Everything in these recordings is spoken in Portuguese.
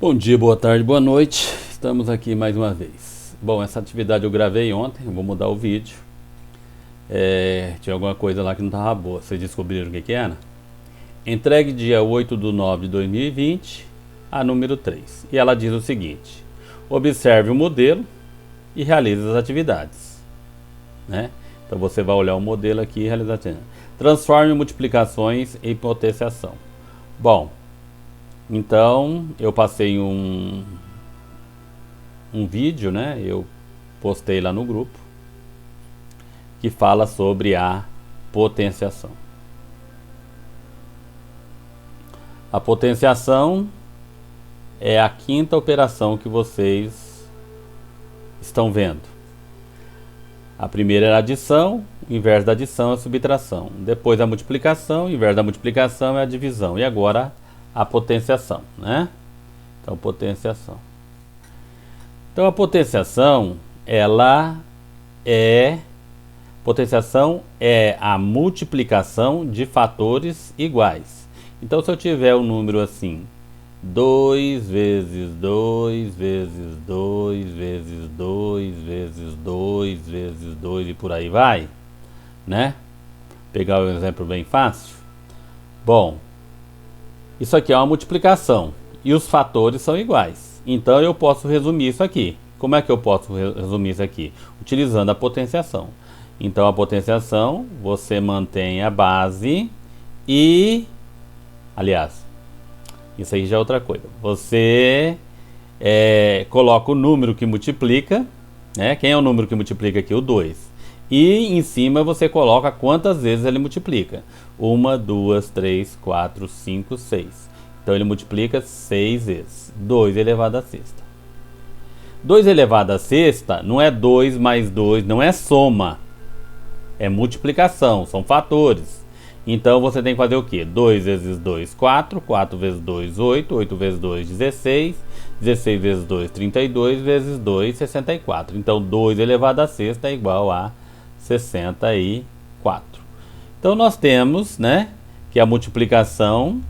Bom dia, boa tarde, boa noite. Estamos aqui mais uma vez. Bom, essa atividade eu gravei ontem, eu vou mudar o vídeo. Tinha alguma coisa lá que não estava boa. Vocês descobriram o que era? Entregue dia 8/9/2020 a número 3. E ela diz o seguinte: observe o modelo e realize as atividades. Né? Então você vai olhar o modelo aqui e realizar. Transforme multiplicações em potenciação. Bom, então eu passei um vídeo, né? Eu postei lá no grupo que fala sobre a potenciação. A potenciação é a quinta operação que vocês estão vendo. A primeira é a adição, o inverso da adição é a subtração. Depois a multiplicação, o inverso da multiplicação é a divisão. E agora a potenciação, né? Então, potenciação. Então, a potenciação, potenciação é a multiplicação de fatores iguais. Então, se eu tiver um número assim, 2 vezes 2 vezes 2 vezes 2 vezes 2 vezes 2 e por aí vai, né? Pegar um exemplo bem fácil. Bom, isso aqui é uma multiplicação e os fatores são iguais. Então eu posso resumir isso aqui. Como é que eu posso resumir isso aqui? Utilizando a potenciação. Então a potenciação, você mantém a base e... Aliás, isso aí já é outra coisa. Você coloca o número que multiplica, né? Quem é o número que multiplica aqui? O 2. E em cima você coloca quantas vezes ele multiplica. 1, 2, 3, 4, 5, 6. Então ele multiplica 6 vezes. 2 elevado à sexta. 2 elevado à sexta não é 2 mais 2, não é soma. É multiplicação, são fatores. Então você tem que fazer o quê? 2 vezes 2, 4. 4 vezes 2, 8. 8 vezes 2, 16. 16 vezes 2, 32. Vezes 2, 64. Então 2 elevado à sexta é igual a 64. Então nós temos, né, que a multiplicação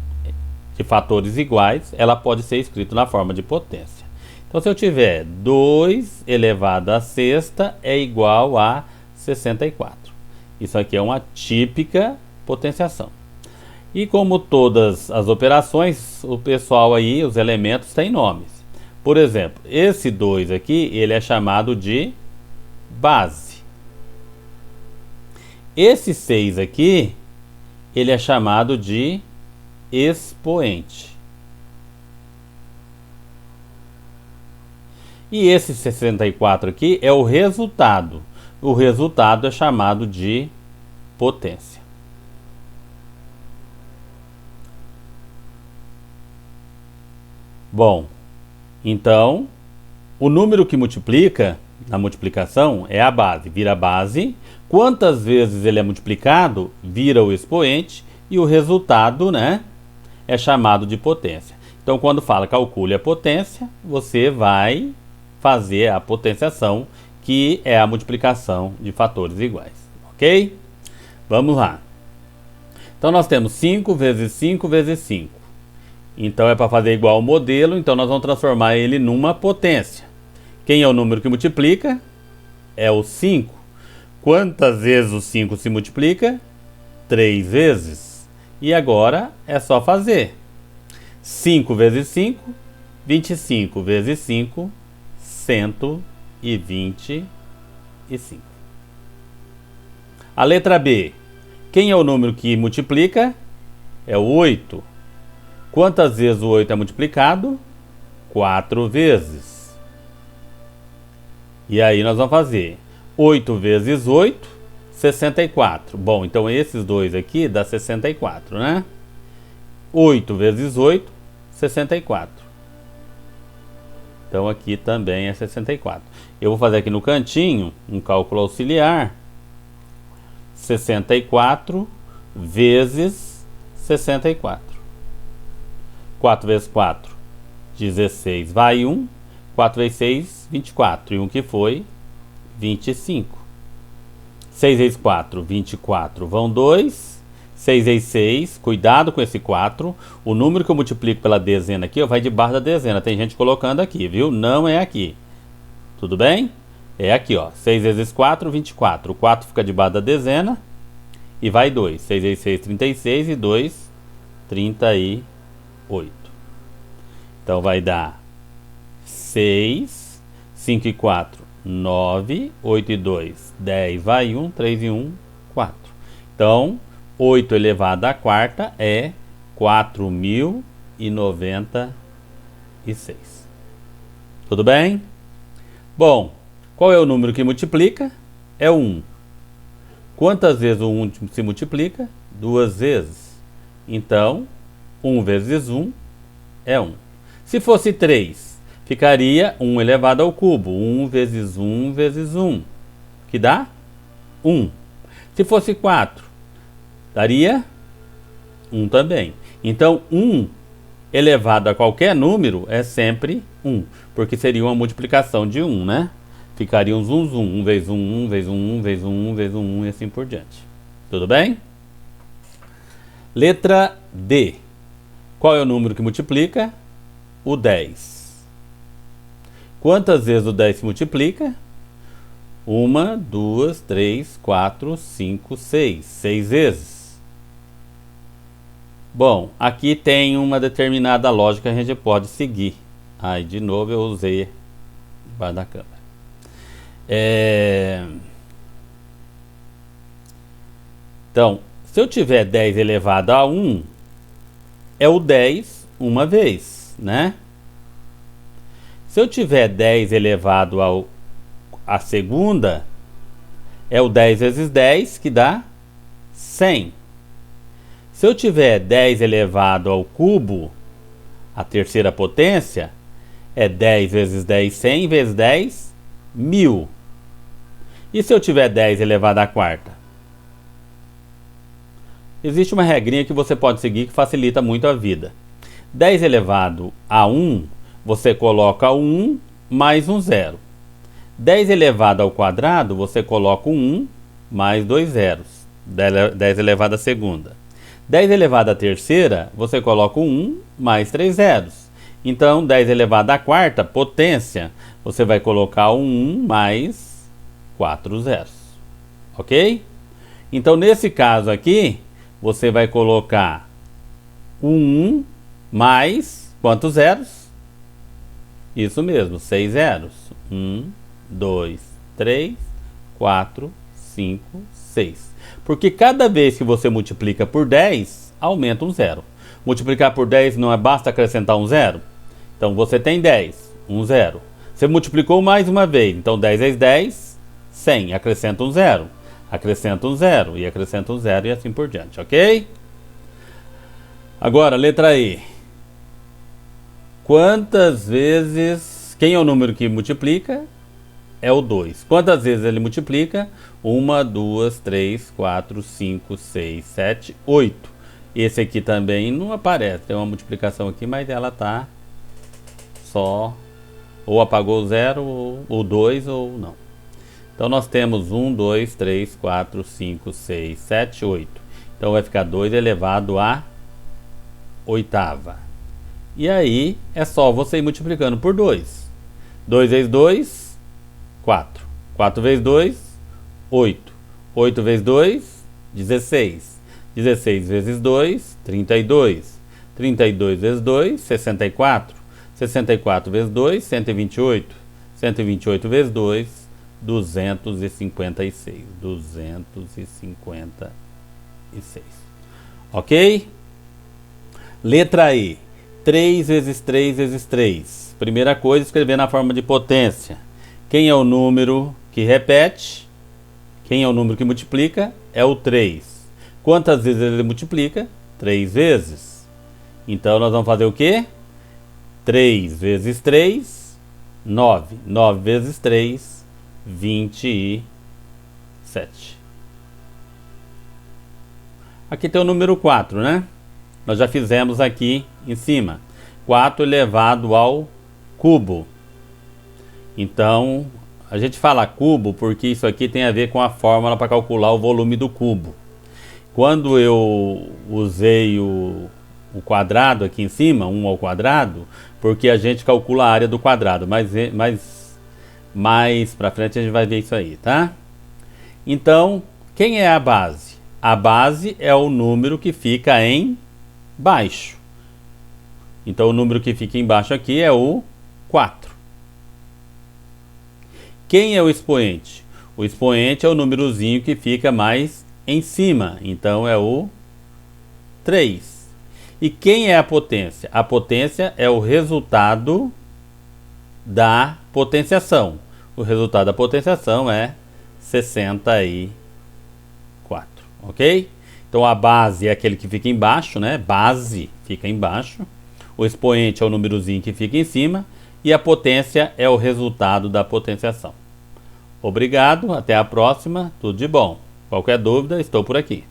de fatores iguais, ela pode ser escrita na forma de potência. Então se eu tiver 2 elevado à sexta é igual a 64. Isso aqui é uma típica potenciação. E como todas as operações, o pessoal aí, os elementos têm nomes. Por exemplo, esse 2 aqui, ele é chamado de base. Esse 6 aqui, ele é chamado de expoente. E esse 64 aqui é o resultado. O resultado é chamado de potência. Bom, então, o número que multiplica na multiplicação é a base, vira a base. Quantas vezes ele é multiplicado, vira o expoente e o resultado, né, é chamado de potência. Então, quando fala calcule a potência, você vai fazer a potenciação, que é a multiplicação de fatores iguais, ok? Vamos lá. Então, nós temos 5 vezes 5 vezes 5. Então, é para fazer igual ao modelo, então nós vamos transformar ele numa potência. Quem é o número que multiplica? É o 5. Quantas vezes o 5 se multiplica? 3 vezes. E agora é só fazer. 5 vezes 5, 25 vezes 5, 125. A letra B. Quem é o número que multiplica? É o 8. Quantas vezes o 8 é multiplicado? 4 vezes. E aí nós vamos fazer 8 vezes 8, 64. Bom, então esses dois aqui dá 64, né? 8 vezes 8, 64. Então aqui também é 64. Eu vou fazer aqui no cantinho um cálculo auxiliar. 64 vezes 64. 4 vezes 4, 16. Vai 1. 4 vezes 6, 24. E 1 que foi 25. 6 vezes 4, 24. Vão 2. 6 vezes 6, cuidado com esse 4. O número que eu multiplico pela dezena aqui, ó, vai debaixo da dezena. Tem gente colocando aqui, viu? Não é aqui. Tudo bem? É aqui, ó. 6 vezes 4, 24. O 4 fica debaixo da dezena e vai 2. 6 vezes 6, 36 e 2, 38. Então vai dar 6, 5 e 4, 9, 8 e 2, 10, vai 1, 3 e 1, 4. Então, 8 elevado à quarta é 4.096. Tudo bem? Bom, qual é o número que multiplica? É o 1. Quantas vezes o 1 se multiplica? 2 vezes. Então, 1 vezes 1 é 1. Se fosse 3, ficaria 1 elevado ao cubo. 1 vezes 1 vezes 1, que dá 1. Se fosse 4, daria 1 também. Então, 1 elevado a qualquer número é sempre 1, porque seria uma multiplicação de 1, né? Ficaria um zum zum, 1 vezes 1, 1 vezes 1, 1 vezes 1, 1 vezes 1 e assim por diante. Tudo bem? Letra D. Qual é o número que multiplica? O 10. Quantas vezes o 10 se multiplica? 1, 2, 3, 4, 5, 6. 6 vezes. Bom, aqui tem uma determinada lógica que a gente pode seguir. Aí, de novo, eu usei debaixo da câmera. Então, se eu tiver 10 elevado a 1, é o 10 uma vez, né? Se eu tiver 10 elevado a segunda, é o 10 vezes 10, que dá 100. Se eu tiver 10 elevado ao cubo, a terceira potência, é 10 vezes 10, 100 vezes 10, 1000. E se eu tiver 10 elevado à quarta? Existe uma regrinha que você pode seguir que facilita muito a vida. 10 elevado a 1, você coloca 1 mais um zero. 10 elevado ao quadrado, você coloca 1 mais 2 zeros. 10 elevado à segunda. 10 elevado à terceira, você coloca 1 mais 3 zeros. Então, 10 elevado à quarta, potência, você vai colocar 1 mais 4 zeros. Ok? Então, nesse caso aqui, você vai colocar 1 mais quantos zeros? Isso mesmo, 6 zeros. 1, 2, 3, 4, 5, 6. Porque cada vez que você multiplica por 10, aumenta um zero. Multiplicar por 10 não é basta acrescentar um zero? Então você tem 10, um zero. Você multiplicou mais uma vez, então 10 vezes 10, 100. Acrescenta um zero. Acrescenta um zero e acrescenta um zero e assim por diante, ok? Agora, letra E. Quantas vezes... Quem é o número que multiplica? É o 2. Quantas vezes ele multiplica? 1, 2, 3, 4, 5, 6, 7, 8. Esse aqui também não aparece. Tem uma multiplicação aqui, mas ela tá só... Ou apagou o 0, ou o 2, ou não. Então nós temos 1, 2, 3, 4, 5, 6, 7, 8. Então vai ficar 2 elevado à oitava. E aí é só você ir multiplicando por 2. 2 vezes 2, 4. 4 vezes 2, 8. 8 vezes 2, 16. 16 vezes 2, 32. 32 vezes 2, 64. 64 vezes 2, 128. 128 vezes 2, 256. 256. Ok? Letra E. 3 vezes 3 vezes 3. Primeira coisa, escrever na forma de potência. Quem é o número que repete? Quem é o número que multiplica? É o 3. Quantas vezes ele multiplica? 3 vezes. Então nós vamos fazer o quê? 3 vezes 3, 9. 9 vezes 3, 27. Aqui tem o número 4, né? Nós já fizemos aqui em cima. 4 elevado ao cubo. Então, a gente fala cubo porque isso aqui tem a ver com a fórmula para calcular o volume do cubo. Quando eu usei o quadrado aqui em cima, 1 ao quadrado, porque a gente calcula a área do quadrado, mas mais pra frente a gente vai ver isso aí, tá? Então, quem é a base? A base é o número que fica embaixo. Então, o número que fica embaixo aqui é o 4. Quem é o expoente? O expoente é o númerozinho que fica mais em cima. Então, é o 3. E quem é a potência? A potência é o resultado da potenciação. O resultado da potenciação é 64, ok? Então a base é aquele que fica embaixo, né? Base fica embaixo. O expoente é o númerozinho que fica em cima. E a potência é o resultado da potenciação. Obrigado, até a próxima, tudo de bom. Qualquer dúvida, estou por aqui.